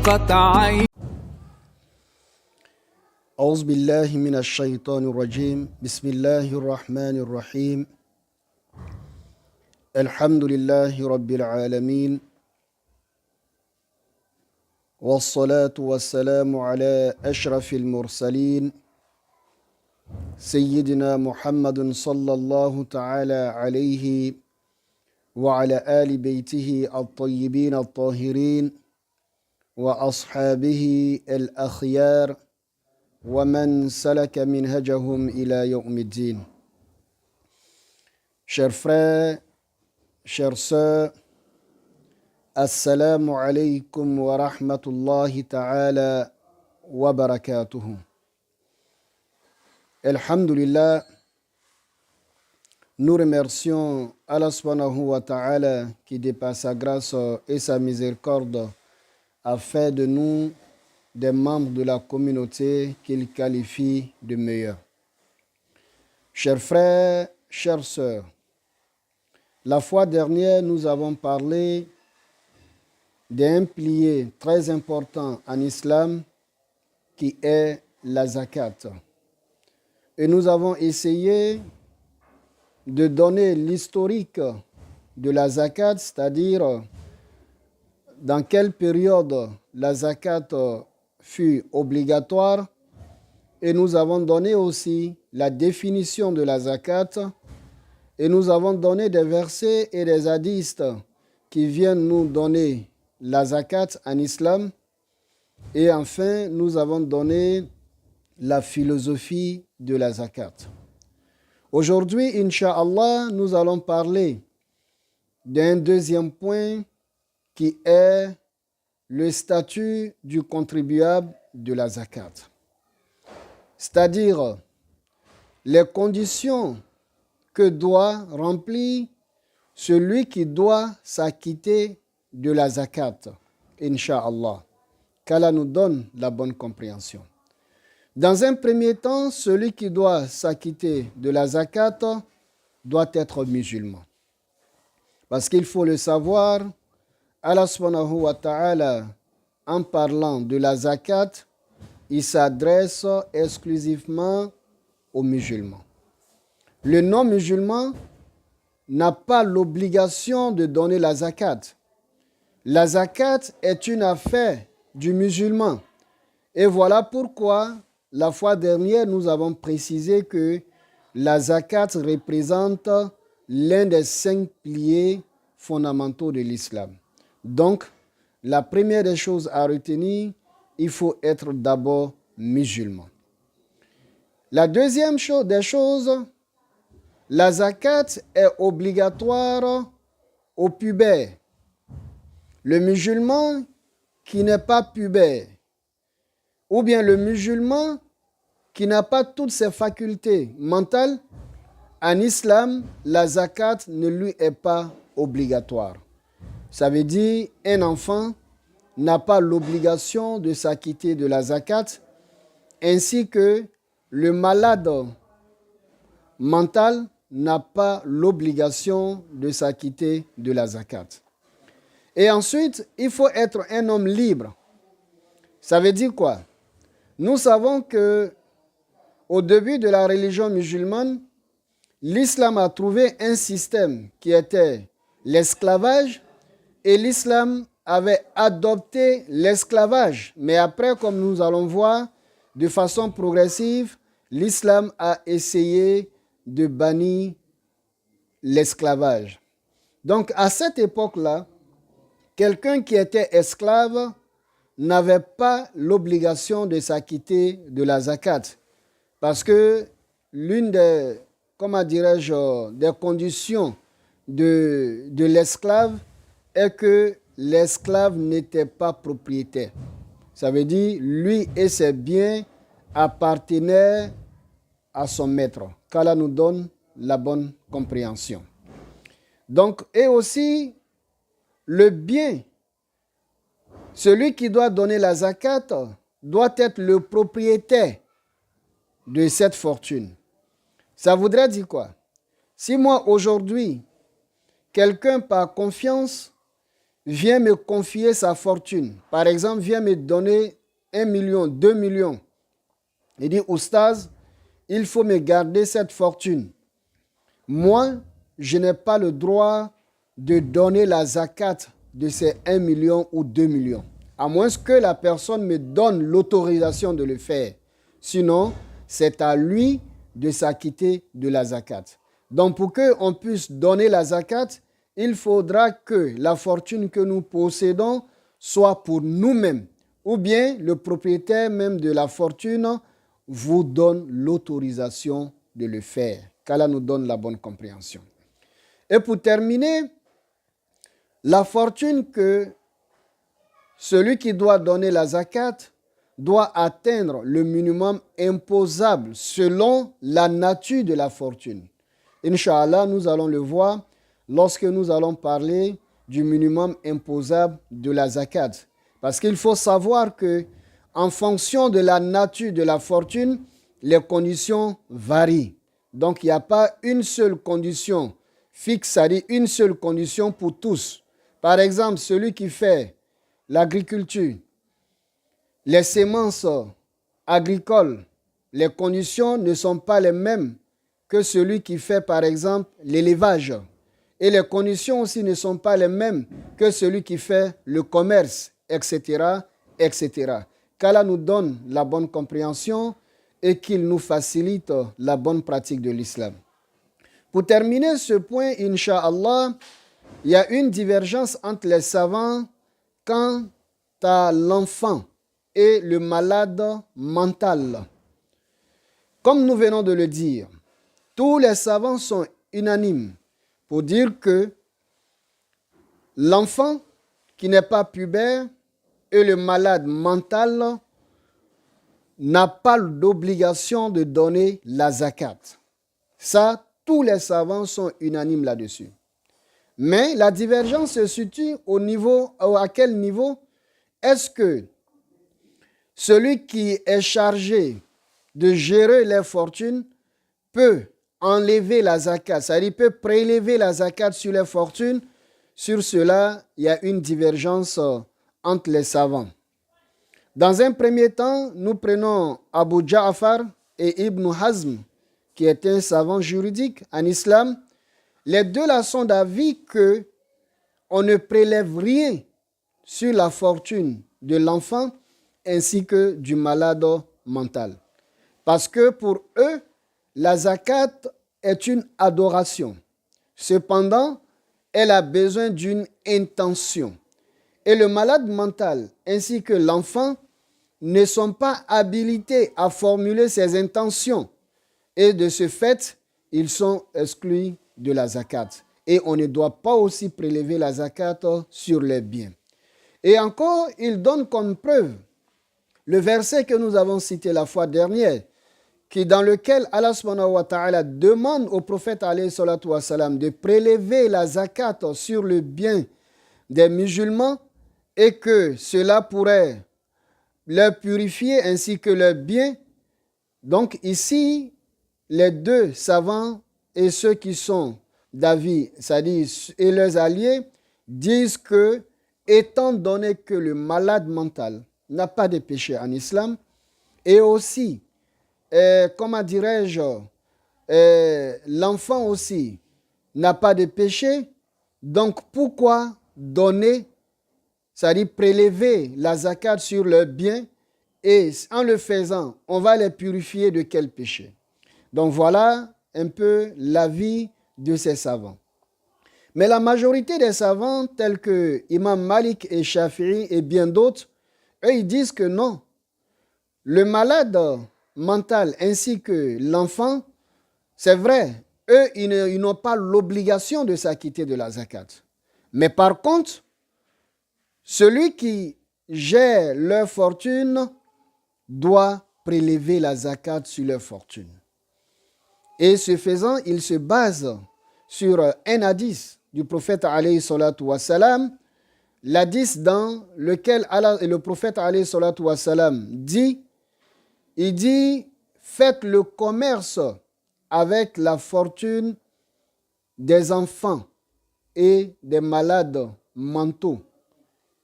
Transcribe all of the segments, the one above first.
طرفة عين. أعوذ بالله من الشيطان الرجيم. بسم الله الرحمن الرحيم. الحمد لله رب العالمين، والصلاة والسلام على أشرف المرسلين سيدنا محمد صلى الله تعالى عليه وعلى آل بيته الطيبين الطاهرين وأصحابه الأخيار ومن سلك منهجهم إلى يوم الدين. Chers frères, chères sœurs, Assalamu alaikum wa rahmatullahi ta'ala wa barakatuhu. Alhamdulillah, nous remercions Allah subhanahu wa ta'ala qui, de par sa grâce et sa miséricorde, a fait de nous des membres de la communauté qu'il qualifie de meilleurs. Chers frères, chères sœurs, la fois dernière, nous avons parlé d'un pilier très important en islam qui est la zakat. Et nous avons essayé de donner l'historique de la zakat, c'est-à-dire dans quelle période la zakat fut obligatoire, et nous avons donné aussi la définition de la zakat, et nous avons donné des versets et des hadiths qui viennent nous donner la zakat en islam, et enfin nous avons donné la philosophie de la zakat. Aujourd'hui, Inch'Allah, nous allons parler d'un deuxième point qui est le statut du contribuable de la zakat. C'est-à-dire les conditions que doit remplir celui qui doit s'acquitter de la zakat, Inch'Allah. Qu'Allah nous donne la bonne compréhension. Dans un premier temps, celui qui doit s'acquitter de la zakat doit être musulman. Parce qu'il faut le savoir, Allah subhanahu wa ta'ala, en parlant de la zakat, il s'adresse exclusivement aux musulmans. Le non-musulman n'a pas l'obligation de donner la zakat. La zakat est une affaire du musulman. Et voilà pourquoi, la fois dernière, nous avons précisé que la zakat représente l'un des 5 piliers fondamentaux de l'islam. Donc, la première des choses à retenir, il faut être d'abord musulman. La deuxième des choses, la zakat est obligatoire aux pubères. Le musulman qui n'est pas pubère, ou bien le musulman qui n'a pas toutes ses facultés mentales, en islam, la zakat ne lui est pas obligatoire. Ça veut dire un enfant n'a pas l'obligation de s'acquitter de la zakat, ainsi que le malade mental n'a pas l'obligation de s'acquitter de la zakat. Et ensuite, il faut être un homme libre. Ça veut dire quoi? Nous savons que au début de la religion musulmane, l'islam a trouvé un système qui était l'esclavage, et l'islam avait adopté l'esclavage. Mais après, comme nous allons voir, de façon progressive, l'islam a essayé de bannir l'esclavage. Donc, à cette époque-là, quelqu'un qui était esclave n'avait pas l'obligation de s'acquitter de la zakat. Parce que l'une des, des conditions de l'esclave est que l'esclave n'était pas propriétaire. Ça veut dire, lui et ses biens appartenaient à son maître. Qu'Allah nous donne la bonne compréhension. Donc, et aussi, le bien, celui qui doit donner la zakat doit être le propriétaire de cette fortune. Ça voudrait dire quoi? Si moi, aujourd'hui, quelqu'un par confiance vient me confier sa fortune, par exemple, vient me donner 1 million, 2 millions, il dit, Oustaz, il faut me garder cette fortune. Moi, je n'ai pas le droit de donner la zakat de ces 1 million ou 2 millions, à moins que la personne me donne l'autorisation de le faire. Sinon, c'est à lui de s'acquitter de la zakat. Donc, pour qu'on puisse donner la zakat, il faudra que la fortune que nous possédons soit pour nous-mêmes, ou bien le propriétaire même de la fortune vous donne l'autorisation de le faire, qu'Allah nous donne la bonne compréhension. Et pour terminer, la fortune que celui qui doit donner la zakat doit atteindre le minimum imposable selon la nature de la fortune. Inch'Allah, nous allons le voir lorsque nous allons parler du minimum imposable de la zakat. Parce qu'il faut savoir que en fonction de la nature de la fortune, les conditions varient. Donc, il n'y a pas une seule condition fixe, c'est-à-dire une seule condition pour tous. Par exemple, celui qui fait l'agriculture, les semences agricoles, les conditions ne sont pas les mêmes que celui qui fait, par exemple, l'élevage. Et les conditions aussi ne sont pas les mêmes que celui qui fait le commerce, etc., etc. Qu'Allah nous donne la bonne compréhension et qu'il nous facilite la bonne pratique de l'islam. Pour terminer ce point, Inch'Allah, il y a une divergence entre les savants quant à l'enfant et le malade mental. Comme nous venons de le dire, tous les savants sont unanimes pour dire que l'enfant qui n'est pas pubère et le malade mental n'a pas d'obligation de donner la zakat. Ça, tous les savants sont unanimes là-dessus. Mais la divergence se situe à quel niveau? Est-ce que celui qui est chargé de gérer les fortunes peut enlever la zakat, c'est-à-dire peut prélever la zakat sur les fortunes? Sur cela, il y a une divergence entre les savants. Dans un premier temps, nous prenons Abu Ja'far et Ibn Hazm, qui est un savant juridique en islam. Les deux là sont d'avis qu'on ne prélève rien sur la fortune de l'enfant ainsi que du malade mental. Parce que pour eux, la zakat est une adoration. Cependant, elle a besoin d'une intention. Et le malade mental ainsi que l'enfant ne sont pas habilités à formuler ces intentions. Et de ce fait, ils sont exclus de la zakat. Et on ne doit pas aussi prélever la zakat sur les biens. Et encore, il donne comme preuve le verset que nous avons cité la fois dernière, dans lequel Allah subhanahu wa ta'ala demande au prophète alayhi salatu wa salam de prélever la zakat sur le bien des musulmans et que cela pourrait leur purifier ainsi que leurs biens. Donc ici, les deux savants et ceux qui sont d'avis, c'est-à-dire et leurs alliés, disent que, étant donné que le malade mental n'a pas de péché en islam, et aussi, comment dirais-je, l'enfant aussi n'a pas de péché, donc pourquoi donner, c'est-à-dire prélever la zakat sur leurs biens, et en le faisant, on va les purifier de quel péché? Donc voilà un peu l'avis de ces savants. Mais la majorité des savants, tels que Imam Malik et Shafi'i et bien d'autres, eux, ils disent que non. Le malade mental ainsi que l'enfant, c'est vrai, eux, ils n'ont pas l'obligation de s'acquitter de la zakat. Mais par contre, celui qui gère leur fortune doit prélever la zakat sur leur fortune. Et ce faisant, il se base sur un hadith du prophète alayhi salatu wa salam, l'hadith dans lequel le prophète alayhi salatu wa salam dit, il dit, faites le commerce avec la fortune des enfants et des malades mentaux.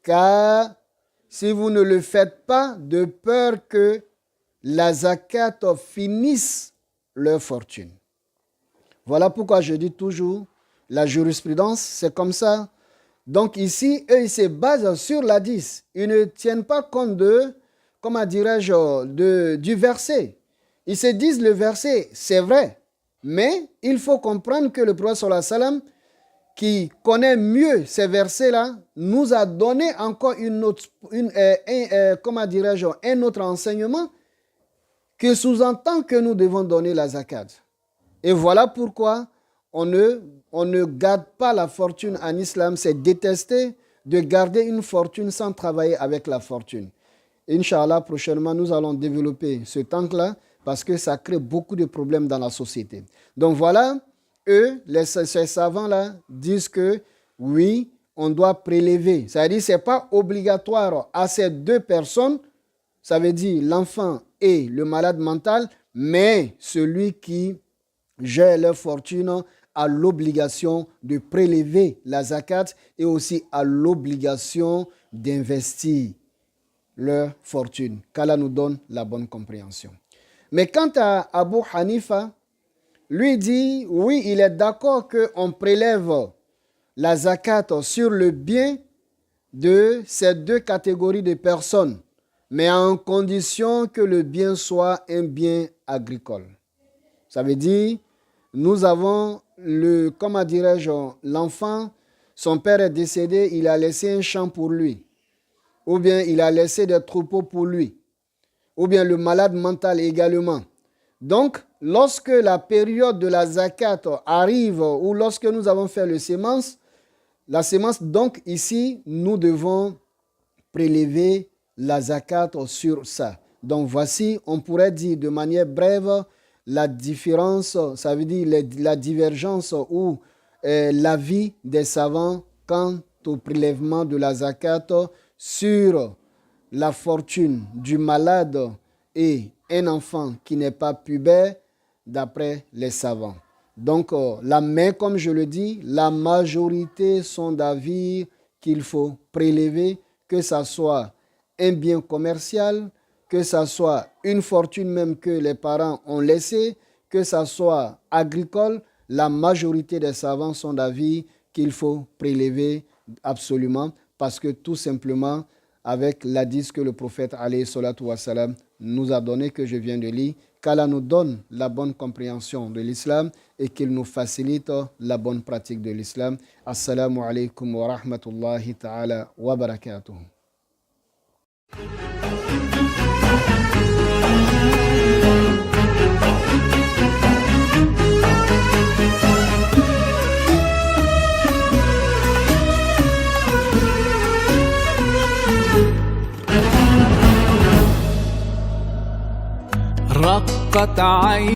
car si vous ne le faites pas, de peur que la zakat finisse leur fortune. Voilà pourquoi je dis toujours, la jurisprudence, c'est comme ça. Donc ici, eux, ils se basent sur l'hadith. Ils ne tiennent pas compte de, comment dirais-je, du verset. Ils se disent le verset, c'est vrai, mais il faut comprendre que le prophète sallallahu alayhi wa sallam, qui connaît mieux ces versets-là, nous a donné encore un autre enseignement qui sous-entend que nous devons donner la zakat. Et voilà pourquoi on ne garde pas la fortune en islam. C'est détester de garder une fortune sans travailler avec la fortune. Inch'Allah, prochainement, nous allons développer ce temps-là parce que ça crée beaucoup de problèmes dans la société. Donc voilà, eux, ces savants-là, disent que oui, on doit prélever. C'est-à-dire que ce n'est pas obligatoire à ces deux personnes, ça veut dire l'enfant et le malade mental, mais celui qui gère leur fortune a l'obligation de prélever la zakat et aussi a l'obligation d'investir leur fortune. Qu'Allah nous donne la bonne compréhension. Mais quant à Abu Hanifa, lui dit, oui, il est d'accord qu'on prélève la zakat sur le bien de ces deux catégories de personnes, mais en condition que le bien soit un bien agricole. Ça veut dire, nous avons l'enfant, son père est décédé, il a laissé un champ pour lui, ou bien il a laissé des troupeaux pour lui, ou bien le malade mental également. Donc, lorsque la période de la zakat arrive, ou lorsque nous avons fait la semence, donc ici, nous devons prélever la zakat sur ça. Donc, voici, on pourrait dire de manière brève, la différence, ça veut dire la divergence ou l'avis des savants quant au prélèvement de la zakat sur la fortune du malade et un enfant qui n'est pas pubère d'après les savants. Donc, comme je le dis, la majorité sont d'avis qu'il faut prélever, que ce soit un bien commercial, que ce soit une fortune même que les parents ont laissée, que ce soit agricole, la majorité des savants sont d'avis qu'il faut prélever absolument parce que tout simplement, avec l'hadith que le prophète alayhi salatu wa salam nous a donné, que je viens de lire, qu'Allah nous donne la bonne compréhension de l'islam et qu'il nous facilite la bonne pratique de l'islam. Assalamu alaikum wa rahmatullahi ta'ala wa barakatuh. رقت عين